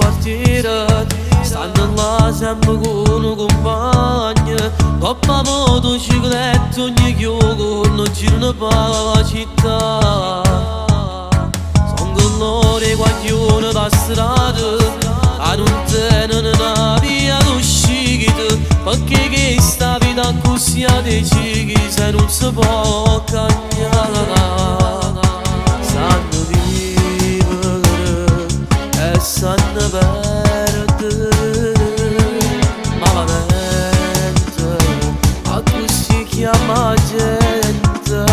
quartiere stanno là sempre con un compagno, coppa moto, cicletto, ogni giorno girano per la città. Sono con loro i guaglioni da strada, a non tenere una via d'uscita, perché che sta vita così a decidi se non si può cambiare. Sanno vivere e sanno perdere, ma la mente a così chiama gente.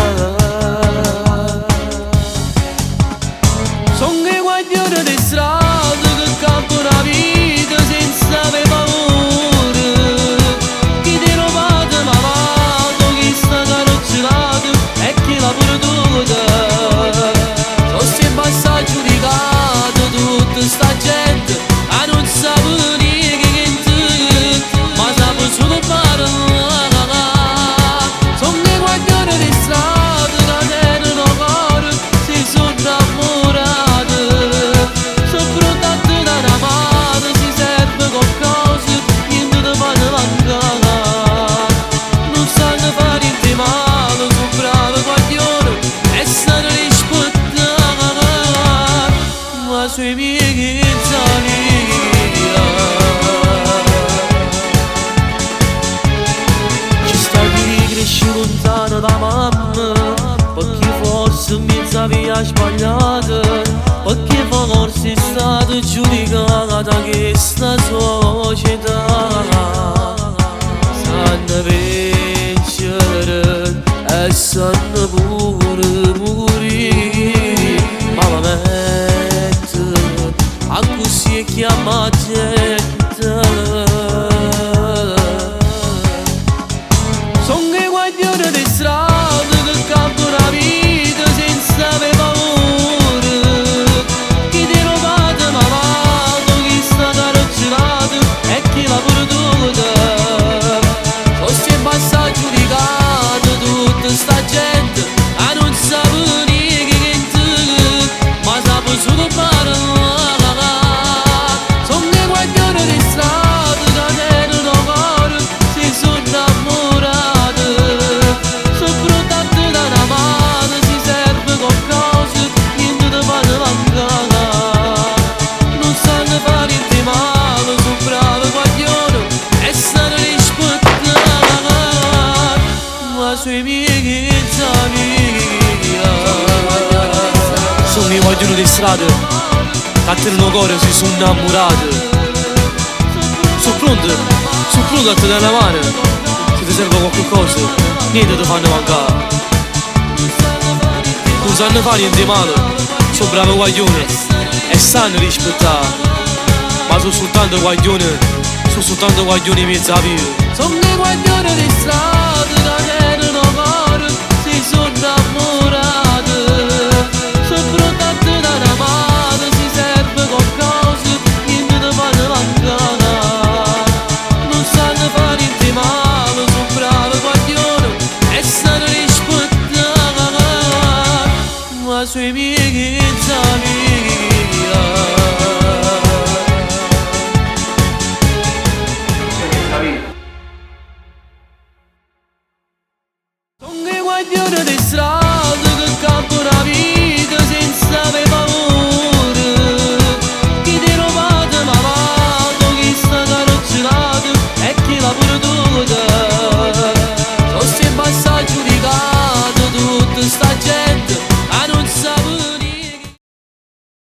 Sono i guaglioni di strada che campo una vita senza avere paura, chi ti rubato ma amato, chi sta carrozzolato e chi l'ha perduta. Sono sempre assai giudicato tutta sta gente a non sapere niente, ma sape solo parlare. Sono i guaglioni di strada che tengono cuore, si sono innamorati, sono pronti a dare una mano, si serve qualcosa, niente di fanno mancare. Non sanno fare niente male, sono bravi guaglioni e sanno rispettare, ma sui miei chizzani ci sta chi cresce lontano da mamma, perché forse mezza via sbagliata, perché forse è stata giudicata da questa società. Sanno vincere e sanno pure morire, ma la mente a così chiama gente. Sono i guaglioni di strada che campo una vita senza avere paura, chi ti rubato ma amato, chi sta carrozzolato e chi l'ha perduta. Sono sempre assai giudicato tutta sta gente a non sapere niente, ma sape solo parlare. Sono i guaglioni di strada che tengono cuore, si sono innamorati, sono pronti a dare una mano, si serve qualcosa, niente di fanno mancare. Non sanno fare niente male, sono bravi guaglioni e sanno rispettare, ma sui miei chizzani sono i guaglioni di strada che tengono cuore, si sono innamorati, sono pronti a te dare una mano, se ti serve qualche cosa, niente ti fanno mancare. Non sanno fare niente male, sono bravi guaglioni e sanno rispettare, ma sono soltanto guaglioni in mezzo a via. Sono i guaglioni di strada che tengono cuore, si sono innamorati, sono pronti a te dare una mano, si serve qualcosa, niente ti fanno mancare. Non sanno fare niente male, sono bravi guaglioni e sanno rispettare, ma sui miei chizzani sono i guaglioni